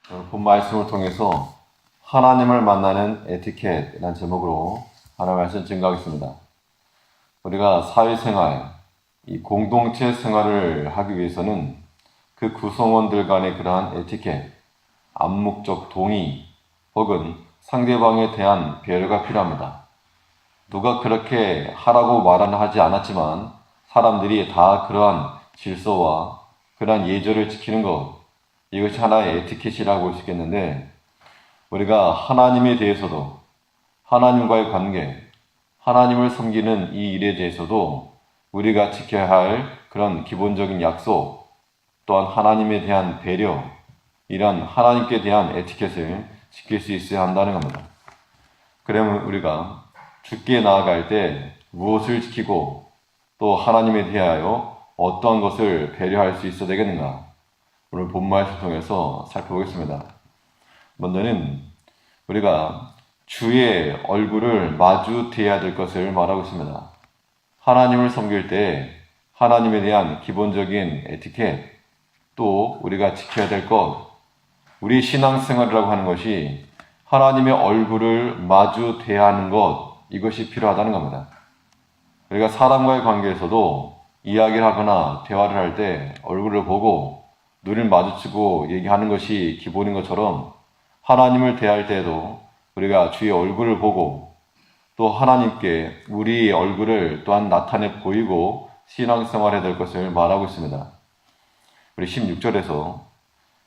본 말씀을 통해서 하나님을 만나는 에티켓이라는 제목으로 하나님 말씀 증거하겠습니다. 우리가 사회생활, 이 공동체 생활을 하기 위해서는 그 구성원들 간의 그러한 에티켓, 암묵적 동의 혹은 상대방에 대한 배려가 필요합니다. 누가 그렇게 하라고 말은 하지 않았지만 사람들이 다 그러한 질서와 그러한 예절을 지키는 것, 이것이 하나의 에티켓이라고 볼 수 있겠는데, 우리가 하나님에 대해서도, 하나님과의 관계, 하나님을 섬기는 이 일에 대해서도 우리가 지켜야 할 그런 기본적인 약속, 또한 하나님에 대한 배려, 이런 하나님께 대한 에티켓을 지킬 수 있어야 한다는 겁니다. 그러면 우리가 주께 나아갈 때 무엇을 지키고 또 하나님에 대하여 어떠한 것을 배려할 수 있어야 되겠는가? 오늘 본 말씀을 통해서 살펴보겠습니다. 먼저는 우리가 주의 얼굴을 마주 대해야 될 것을 말하고 있습니다. 하나님을 섬길 때 하나님에 대한 기본적인 에티켓, 또 우리가 지켜야 될 것, 우리 신앙생활이라고 하는 것이 하나님의 얼굴을 마주 대하는 것, 이것이 필요하다는 겁니다. 우리가 사람과의 관계에서도 이야기를 하거나 대화를 할 때 얼굴을 보고 눈을 마주치고 얘기하는 것이 기본인 것처럼 하나님을 대할 때에도 우리가 주의 얼굴을 보고 또 하나님께 우리의 얼굴을 또한 나타내 보이고 신앙생활해야 될 것을 말하고 있습니다. 우리 16절에서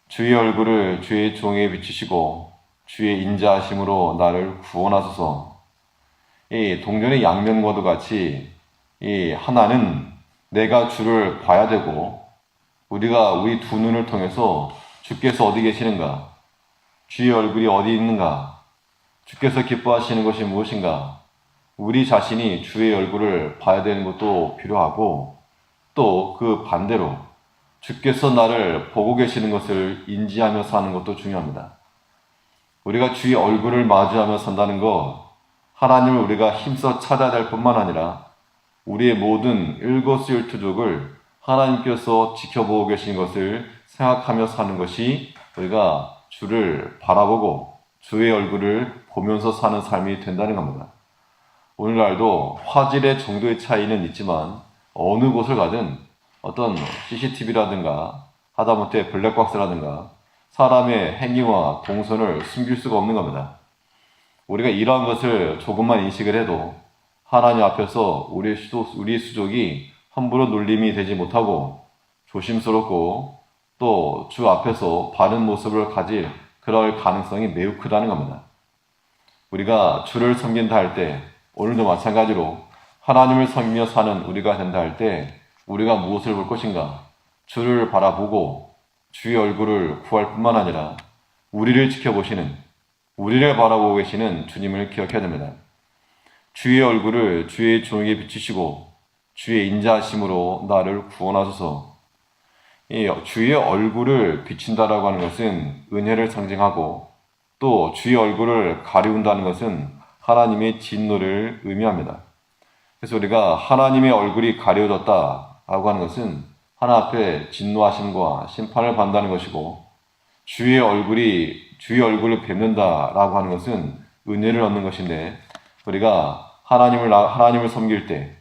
주의 얼굴을 주의 종에 비추시고 주의 인자하심으로 나를 구원하소서. 이 동전의 양면과도 같이 이 하나는 내가 주를 봐야 되고 우리가 우리 두 눈을 통해서 주께서 어디 계시는가, 주의 얼굴이 어디 있는가, 주께서 기뻐하시는 것이 무엇인가, 우리 자신이 주의 얼굴을 봐야 되는 것도 필요하고 또 그 반대로 주께서 나를 보고 계시는 것을 인지하며 사는 것도 중요합니다. 우리가 주의 얼굴을 마주하며 산다는 것, 하나님을 우리가 힘써 찾아야 될 뿐만 아니라 우리의 모든 일거수일투족을 하나님께서 지켜보고 계신 것을 생각하며 사는 것이 우리가 주를 바라보고 주의 얼굴을 보면서 사는 삶이 된다는 겁니다. 오늘날도 화질의 정도의 차이는 있지만 어느 곳을 가든 어떤 CCTV라든가 하다못해 블랙박스라든가 사람의 행위와 동선을 숨길 수가 없는 겁니다. 우리가 이러한 것을 조금만 인식을 해도 하나님 앞에서 우리의 수족이 함부로 놀림이 되지 못하고 조심스럽고 또 주 앞에서 바른 모습을 가질 그럴 가능성이 매우 크다는 겁니다. 우리가 주를 섬긴다 할 때, 오늘도 마찬가지로 하나님을 섬기며 사는 우리가 된다 할 때 우리가 무엇을 볼 것인가? 주를 바라보고 주의 얼굴을 구할 뿐만 아니라 우리를 지켜보시는, 우리를 바라보고 계시는 주님을 기억해야 됩니다. 주의 얼굴을 주의 종에게 비추시고 주의 인자하심으로 나를 구원하소서. 주의 얼굴을 비친다라고 하는 것은 은혜를 상징하고 또 주의 얼굴을 가리운다는 것은 하나님의 진노를 의미합니다. 그래서 우리가 하나님의 얼굴이 가려졌다라고 하는 것은 하나 앞에 진노하심과 심판을 받는다는 것이고, 주의 얼굴을 뵙는다라고 하는 것은 은혜를 얻는 것인데, 우리가 하나님을 섬길 때,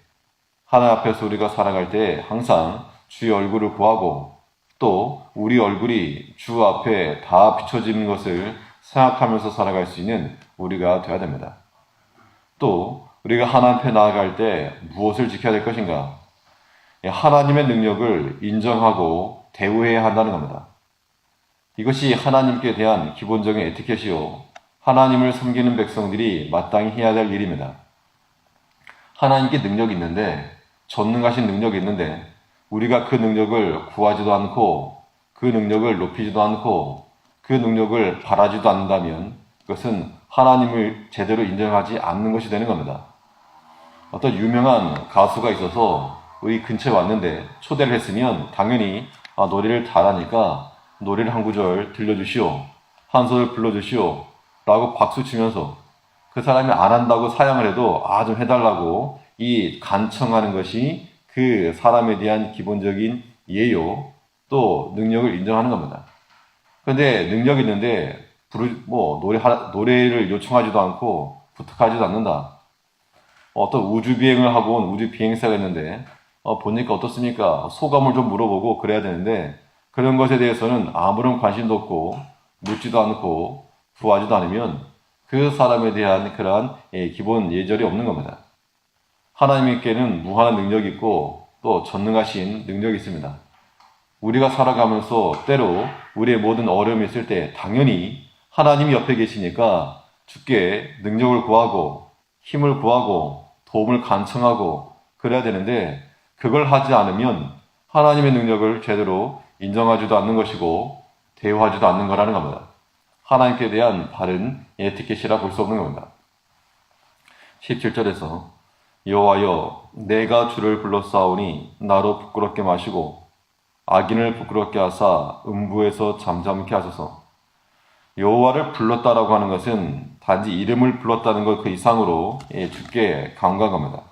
하나님 앞에서 우리가 살아갈 때 항상 주의 얼굴을 구하고 또 우리 얼굴이 주 앞에 다 비춰지는 것을 생각하면서 살아갈 수 있는 우리가 되어야 됩니다. 또 우리가 하나님 앞에 나아갈 때 무엇을 지켜야 될 것인가? 하나님의 능력을 인정하고 대우해야 한다는 겁니다. 이것이 하나님께 대한 기본적인 에티켓이요, 하나님을 섬기는 백성들이 마땅히 해야 될 일입니다. 하나님께 능력이 있는데, 전능하신 능력이 있는데 우리가 그 능력을 구하지도 않고 그 능력을 높이지도 않고 그 능력을 바라지도 않는다면 그것은 하나님을 제대로 인정하지 않는 것이 되는 겁니다. 어떤 유명한 가수가 있어서 우리 근처에 왔는데 초대를 했으면 당연히 노래를 잘하니까 노래를 한 구절 들려주시오, 한 소절 불러주시오 라고 박수 치면서 그 사람이 안 한다고 사양을 해도 좀 해달라고 이 간청하는 것이 그 사람에 대한 기본적인 예요, 또 능력을 인정하는 겁니다. 근데 능력이 있는데 노래를 요청하지도 않고 부탁하지도 않는다. 어떤 우주 비행을 하고 온 우주 비행사가 있는데 보니까 어떻습니까? 소감을 좀 물어보고 그래야 되는데 그런 것에 대해서는 아무런 관심도 없고 묻지도 않고 구하지도 않으면 그 사람에 대한 그러한 기본 예절이 없는 겁니다. 하나님께는 무한한 능력이 있고 또 전능하신 능력이 있습니다. 우리가 살아가면서 때로 우리의 모든 어려움이 있을 때 당연히 하나님이 옆에 계시니까 주께 능력을 구하고 힘을 구하고 도움을 간청하고 그래야 되는데 그걸 하지 않으면 하나님의 능력을 제대로 인정하지도 않는 것이고 대우하지도 않는 거라는 겁니다. 하나님께 대한 바른 에티켓이라 볼 수 없는 겁니다. 17절에서 여호와여 내가 주를 불렀사오니 나로 부끄럽게 마시고 악인을 부끄럽게 하사 음부에서 잠잠케 하소서. 여호와를 불렀다라고 하는 것은 단지 이름을 불렀다는 것 그 이상으로 주께 간구합니다.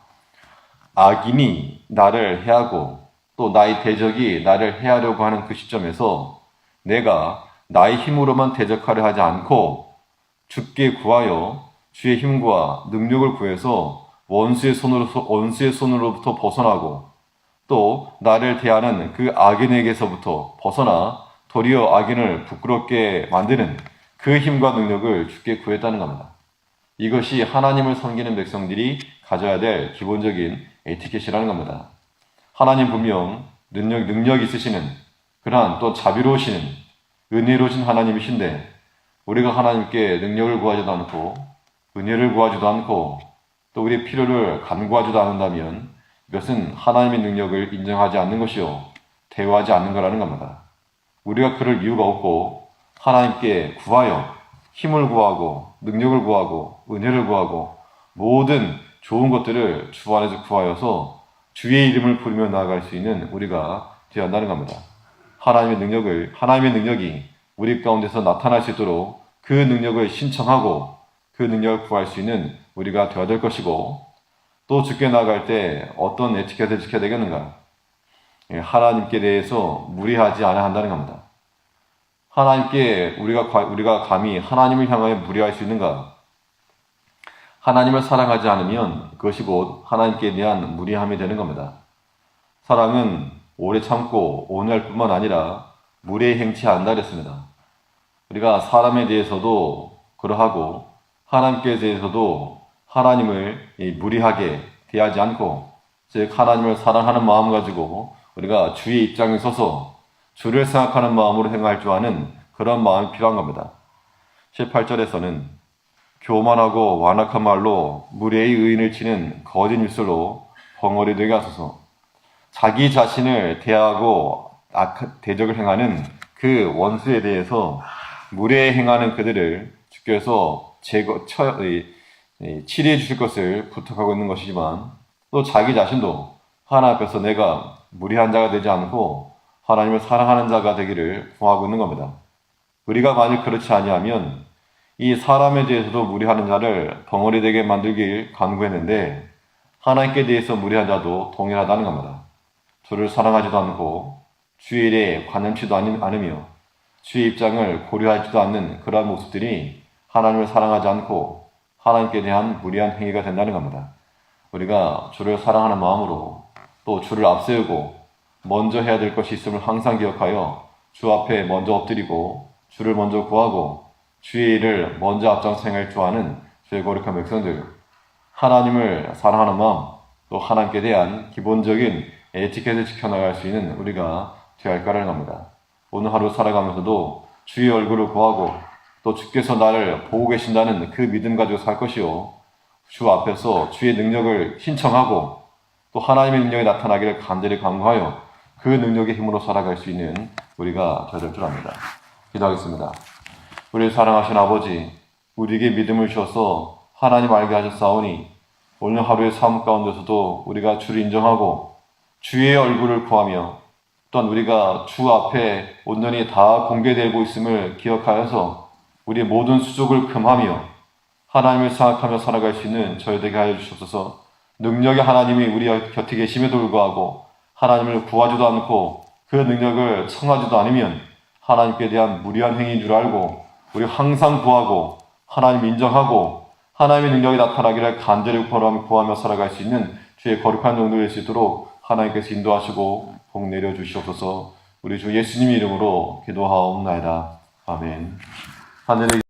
악인이 나를 해하고 또 나의 대적이 나를 해하려고 하는 그 시점에서 내가 나의 힘으로만 대적하려 하지 않고 주께 구하여 주의 힘과 능력을 구해서 원수의 손으로부터 벗어나고 또 나를 대하는 그 악인에게서부터 벗어나 도리어 악인을 부끄럽게 만드는 그 힘과 능력을 주께 구했다는 겁니다. 이것이 하나님을 섬기는 백성들이 가져야 될 기본적인 에티켓이라는 겁니다. 하나님 분명 능력 있으시는 그러한 또 자비로우시는 은혜로우신 하나님이신데 우리가 하나님께 능력을 구하지도 않고 은혜를 구하지도 않고 또 우리의 필요를 간구하지도 않는다면 이것은 하나님의 능력을 인정하지 않는 것이요 대우하지 않는 거라는 겁니다. 우리가 그럴 이유가 없고 하나님께 구하여 힘을 구하고 능력을 구하고 은혜를 구하고 모든 좋은 것들을 주 안에서 구하여서 주의 이름을 부르며 나아갈 수 있는 우리가 되어야 한다는 겁니다. 하나님의 능력이 우리 가운데서 나타날 수 있도록 그 능력을 신청하고 그 능력을 구할 수 있는 우리가 되어야 될 것이고 또 주께 나아갈 때 어떤 에티켓을 지켜야 되겠는가? 하나님께 대해서 무리하지 않아야 한다는 겁니다. 하나님께 우리가 감히 하나님을 향하여 무리할 수 있는가? 하나님을 사랑하지 않으면 그것이 곧 하나님께 대한 무리함이 되는 겁니다. 사랑은 오래 참고 온유할 뿐만 아니라 무례히 행치 않는다 그랬습니다. 우리가 사람에 대해서도 그러하고 하나님께 대해서도 하나님을 무리하게 대하지 않고 즉 하나님을 사랑하는 마음 가지고 우리가 주의 입장에 서서 주를 생각하는 마음으로 행할 줄 아는 그런 마음이 필요한 겁니다. 18절에서는 교만하고 완악한 말로 무례히 의인을 치는 거짓 입술로 벙어리 되게 하소서. 자기 자신을 대하고 대적을 행하는 그 원수에 대해서 무례히 행하는 그들을 주께서 치리해 주실 것을 부탁하고 있는 것이지만 또 자기 자신도 하나님 앞에서 내가 무례한 자가 되지 않고 하나님을 사랑하는 자가 되기를 구하고 있는 겁니다. 우리가 만약 그렇지 아니하면 이 사람에 대해서도 무례하는 자를 덩어리 되게 만들길 간구했는데 하나님께 대해서 무례한 자도 동일하다는 겁니다. 주를 사랑하지도 않고 주의 일에 관념치도 않으며 주의 입장을 고려하지도 않는 그러한 모습들이 하나님을 사랑하지 않고 하나님께 대한 무리한 행위가 된다는 겁니다. 우리가 주를 사랑하는 마음으로 또 주를 앞세우고 먼저 해야 될 것이 있음을 항상 기억하여 주 앞에 먼저 엎드리고 주를 먼저 구하고 주의 일을 먼저 앞장서 행할 줄 아는 주의 거룩한 백성들, 하나님을 사랑하는 마음, 또 하나님께 대한 기본적인 에티켓을 지켜나갈 수 있는 우리가 되어야 할 거라는 겁니다. 오늘 하루 살아가면서도 주의 얼굴을 구하고 또 주께서 나를 보고 계신다는 그 믿음 가지고 살 것이요 주 앞에서 주의 능력을 신청하고 또 하나님의 능력이 나타나기를 간절히 간구하여 그 능력의 힘으로 살아갈 수 있는 우리가 되어야 될 줄 압니다. 기도하겠습니다. 우리 사랑하신 아버지, 우리에게 믿음을 주셔서 하나님 알게 하셨사오니 오늘 하루의 삶 가운데서도 우리가 주를 인정하고 주의 얼굴을 구하며 또한 우리가 주 앞에 온전히 다 공개되고 있음을 기억하여서 우리의 모든 수족을 금하며 하나님을 생각하며 살아갈 수 있는 저희 되게 하여 주시옵소서. 능력의 하나님이 우리 곁에 계심에도 불구하고 하나님을 구하지도 않고 그 능력을 청하지도 않으면 하나님께 대한 무리한 행위인 줄 알고 우리 항상 구하고 하나님 인정하고 하나님의 능력이 나타나기를 간절히 구하며 살아갈 수 있는 주의 거룩한 영도 될 수 있도록 하나님께서 인도하시고 복 내려주시옵소서. 우리 주 예수님의 이름으로 기도하옵나이다. 아멘. 하늘에